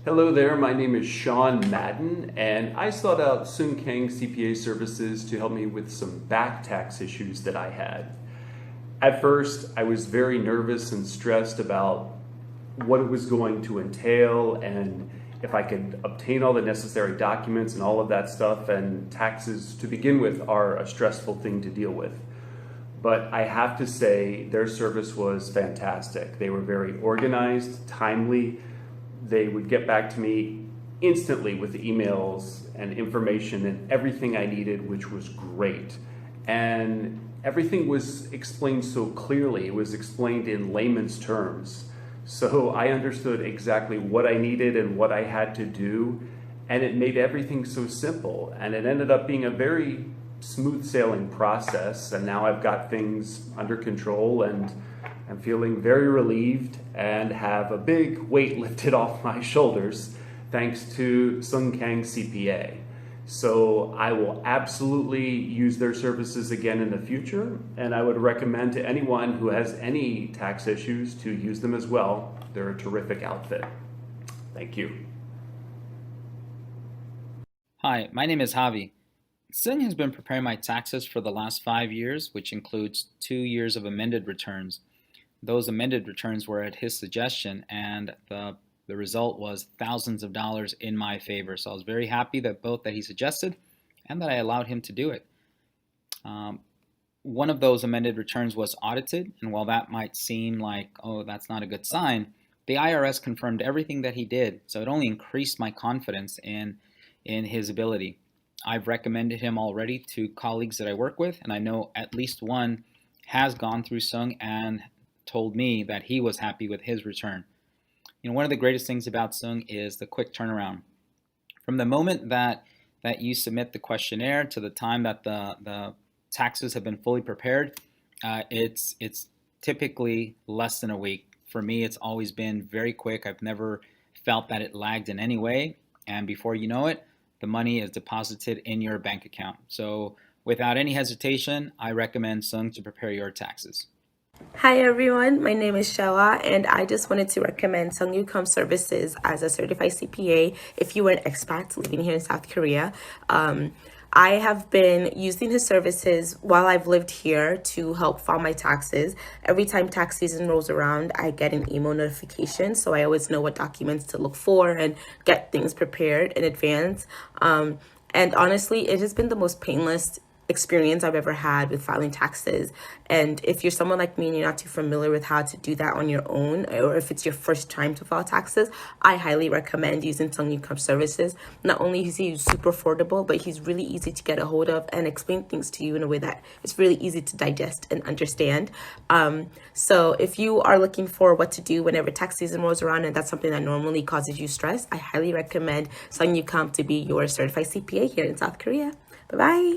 Hello there, my name is Sean Madden, and I sought out Sung Kang CPA Services to help me with some back tax issues that I had. At first, I was very nervous and stressed about what it was going to entail and if I could obtain all the necessary documents and all of that stuff, and taxes to begin with are a stressful thing to deal with. But I have to say their service was fantastic. They were very organized, timely. They would get back to me instantly with emails and information and everything I needed, which was great. And everything was explained so clearly. It was explained in layman's terms. So I understood exactly what I needed and what I had to do, and it made everything so simple. And it ended up being a very smooth sailing process, and now I've got things under control and I'm feeling very relieved and have a big weight lifted off my shoulders thanks to Sung Kang CPA. So I will absolutely use their services again in the future, and I would recommend to anyone who has any tax issues to use them as well. They're a terrific outfit. Thank you. Hi, my name is Javi. Sung has been preparing my taxes for the last 5 years, which includes 2 years of amended returns. Those amended returns were at his suggestion, and the result was thousands of dollars in my favor. So I was very happy that both that he suggested and that I allowed him to do it. One of those amended returns was audited, and while that might seem like, oh, that's not a good sign, the IRS confirmed everything that he did, so it only increased my confidence in his ability. I've recommended him already to colleagues that I work with, and I know at least one has gone through Sung and told me that he was happy with his return. One of the greatest things about Sung is the quick turnaround. From the moment that you submit the questionnaire to the time that the taxes have been fully prepared, it's typically less than a week. For me, it's always been very quick. I've never felt that it lagged in any way, and before you know it, the money is deposited in your bank account. So without any hesitation, I recommend Sung to prepare your taxes. Hi everyone, my name is Sheila, and I just wanted to recommend Sungyucom Services as a certified CPA if you are an expat living here in South Korea. I have been using his services while I've lived here to help file my taxes. Every time tax season rolls around, I get an email notification, so I always know what documents to look for and get things prepared in advance. And honestly, it has been the most painless experience I've ever had with filing taxes. And if you're someone like me and you're not too familiar with how to do that on your own, or if it's your first time to file taxes, I highly recommend using Sungyucom Services. Not only is he super affordable, but he's really easy to get a hold of and explain things to you in a way that it's really easy to digest and understand. So if you are looking for what to do whenever tax season rolls around and that's something that normally causes you stress, I highly recommend Sungyucom to be your certified CPA here in South Korea. Bye-bye.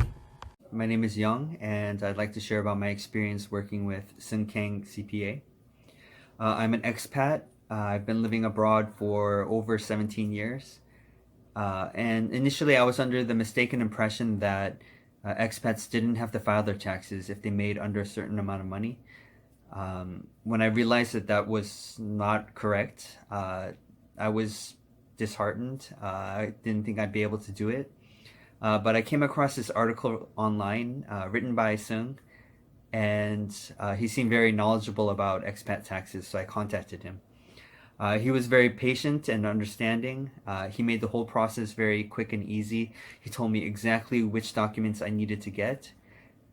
My name is Young, and I'd like to share about my experience working with Sung Kang CPA. I'm an expat. I've been living abroad for over 17 years. And initially, I was under the mistaken impression that expats didn't have to file their taxes if they made under a certain amount of money. When I realized that that was not correct, I was disheartened. I didn't think I'd be able to do it. But I came across this article online written by Sung, and he seemed very knowledgeable about expat taxes, so I contacted him. He was very patient and understanding. He made the whole process very quick and easy. He told me exactly which documents I needed to get,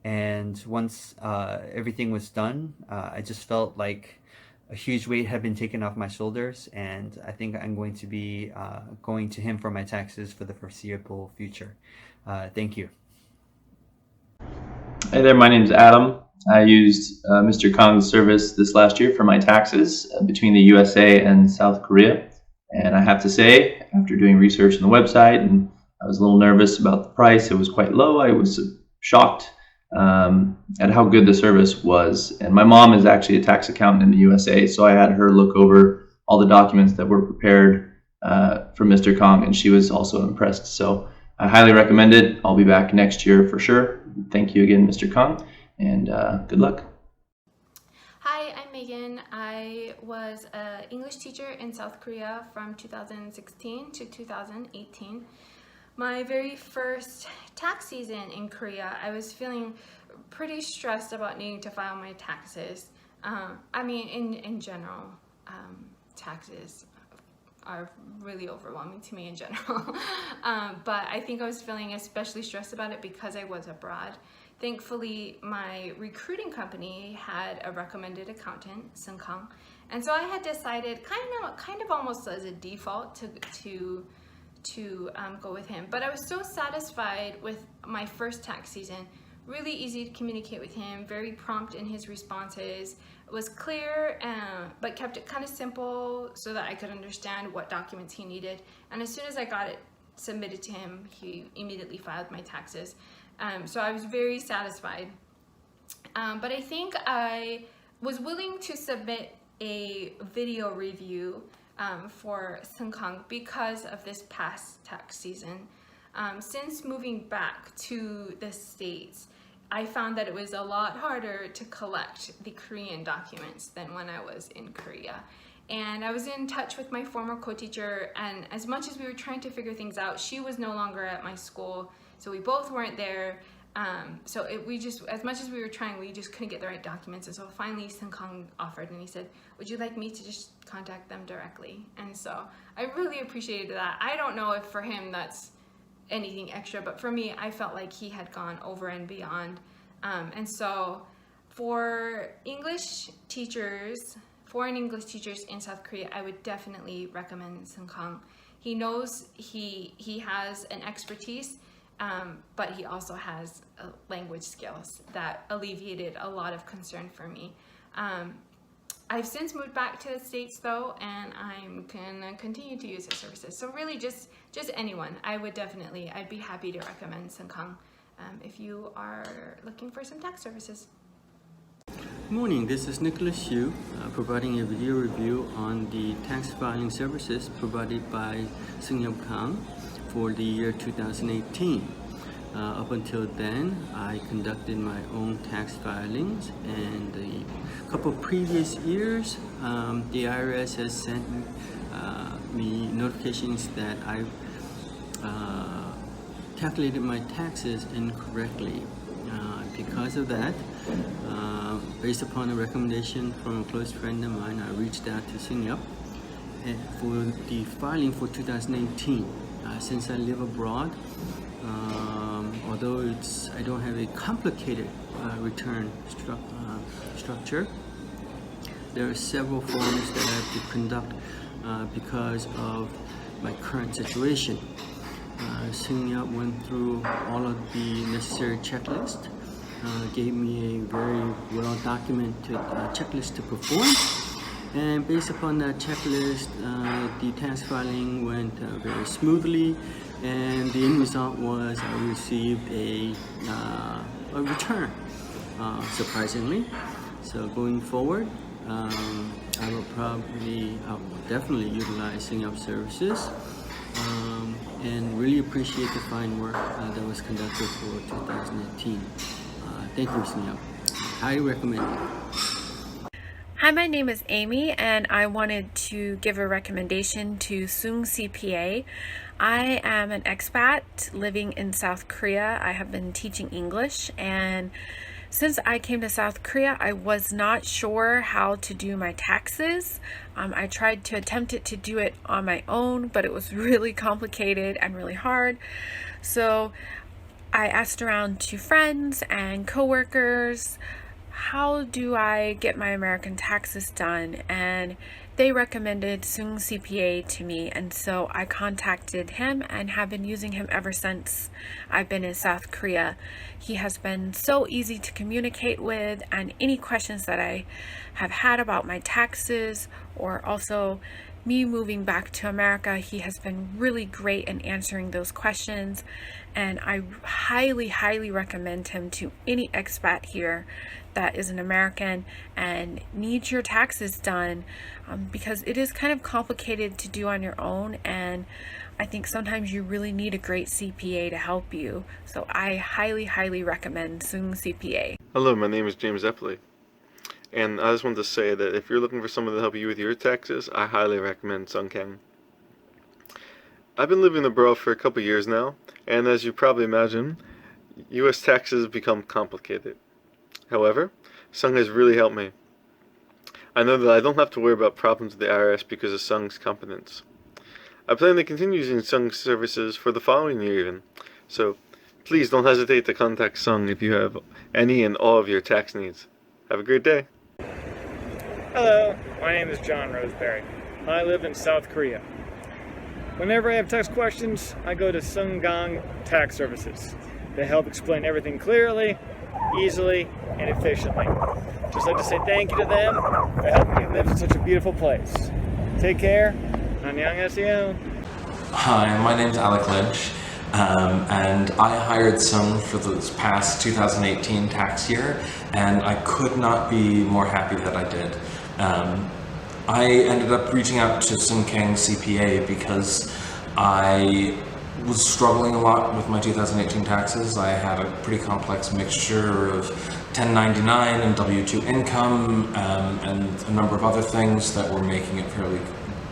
and once everything was done, I just felt like a huge weight had been taken off my shoulders, and I think I'm going to be going to him for my taxes for the foreseeable future. Thank you. Hey there, my name is Adam. I used Mr. Kang's service this last year for my taxes between the USA and South Korea. And I have to say, after doing research on the website, and I was a little nervous about the price, it was quite low. I was shocked at how good the service was. And my mom is actually a tax accountant in the USA, so I had her look over all the documents that were prepared for Mr. Kang, and she was also impressed. So I highly recommend it. I'll be back next year for sure. Thank you again, Mr. Kang, and good luck. Hi, I'm Megan. everyone. I was an English teacher in South Korea from 2016 to 2018. My very first tax season in Korea, I was feeling pretty stressed about needing to file my taxes. In general, taxes are really overwhelming to me in general. But I think I was feeling especially stressed about it because I was abroad. Thankfully, my recruiting company had a recommended accountant, Seung-Kang, and so I had decided, kind of almost as a default, to go with him. But I was so satisfied with my first tax season. Really easy to communicate with him, very prompt in his responses. It was clear, but kept it kind of simple so that I could understand what documents he needed. And as soon as I got it submitted to him, he immediately filed my taxes. So I was very satisfied. But I think I was willing to submit a video review for Seung-Kang because of this past tax season. Since moving back to the States, I found that it was a lot harder to collect the Korean documents than when I was in Korea. And I was in touch with my former co-teacher, and as much as we were trying to figure things out, she was no longer at my school, so we both weren't there. As much as we were trying, we just couldn't get the right documents. And so finally Seung-Kang offered, and he said, would you like me to just contact them directly? And so I really appreciated that. I don't know if for him that's anything extra, but for me, I felt like he had gone over and beyond. And so for English teachers, foreign English teachers in South Korea, I would definitely recommend Seung-Kang. He knows he has an expertise, but he also has language skills that alleviated a lot of concern for me. I've since moved back to the States though, and I'm gonna continue to use his services. So really just anyone, I'd be happy to recommend Seung-Kang if you are looking for some tax services. Good morning, this is Nicholas Xu, providing a video review on the tax filing services provided by Seung-Kang for the year 2018. Up until then, I conducted my own tax filings, and a couple of previous years, the IRS has sent me notifications that I calculated my taxes incorrectly. Because of that, based upon a recommendation from a close friend of mine, I reached out to Seung-Yup for the filing for 2018. Since I live abroad, although I don't have a complicated return structure, there are several forms that I have to conduct because of my current situation. Seung-Yup went through all of the necessary checklists, gave me a very well documented checklist to perform, and based upon that checklist, the tax filing went very smoothly, and the end result was I received a return, surprisingly. So going forward, I will definitely utilize Seung-Yup services, and really appreciate the fine work that was conducted for 2018. Thank you, Seung-Yup. Highly recommend it. Hi, my name is Amy, and I wanted to give a recommendation to Sung CPA. I am an expat living in South Korea. I have been teaching English, and since I came to South Korea, I was not sure how to do my taxes. I tried to attempt to do it on my own, but it was really complicated and really hard. So I asked around to friends and coworkers, how do I get my American taxes done? And they recommended Sung CPA to me, and so I contacted him and have been using him ever since I've been in South Korea. He has been so easy to communicate with, and any questions that I have had about my taxes or also me moving back to America, he has been really great in answering those questions, and I highly recommend him to any expat here that is an American and needs your taxes done, because it is kind of complicated to do on your own, and I think sometimes you really need a great CPA to help you. So I highly recommend Sung CPA. Hello, my name is James Epley. And I just wanted to say that if you're looking for someone to help you with your taxes, I highly recommend Sung Kang. I've been living abroad for a couple years now, and as you probably imagine, U.S. taxes have become complicated. However, Sung has really helped me. I know that I don't have to worry about problems with the IRS because of Sung's competence. I plan to continue using Sung's services for the following year even, so please don't hesitate to contact Sung if you have any and all of your tax needs. Have a great day. Hello, my name is John Roseberry. I live in South Korea. Whenever I have tax questions, I go to Sunggang Tax Services. They help explain everything clearly, easily, and efficiently. Just like to say thank you to them for helping me live in such a beautiful place. Take care. 안녕하세요. Hi, my name's Alec Lynch, and I hired Sung for this past 2018 tax year, and I could not be more happy that I did. I ended up reaching out to Sung Kang CPA because I was struggling a lot with my 2018 taxes. I had a pretty complex mixture of 1099 and W-2 income, and a number of other things that were making it fairly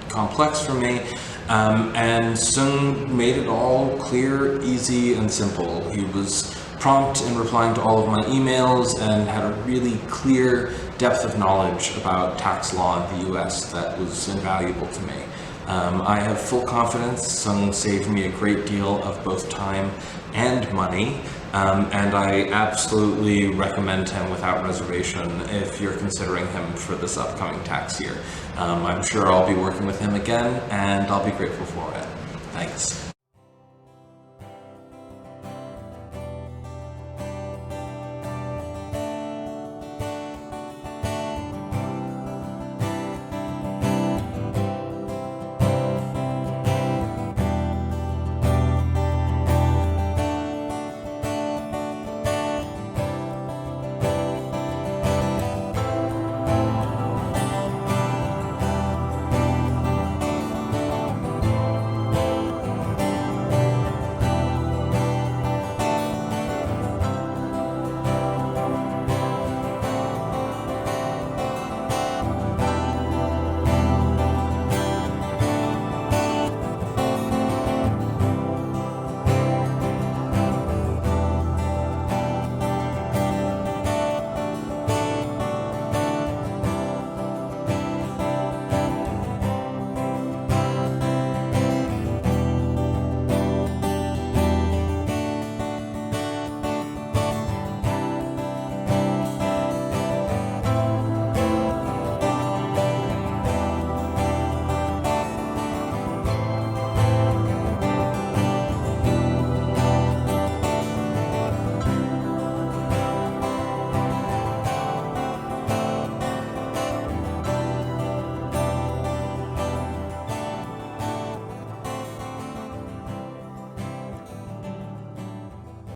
complex for me. And Sung made it all clear, easy, and simple. He was prompt in replying to all of my emails and had a really clear depth of knowledge about tax law in the US that was invaluable to me. I have full confidence Sung saved me a great deal of both time and money, and I absolutely recommend him without reservation if you're considering him for this upcoming tax year. I'm sure I'll be working with him again, and I'll be grateful for it. Thanks.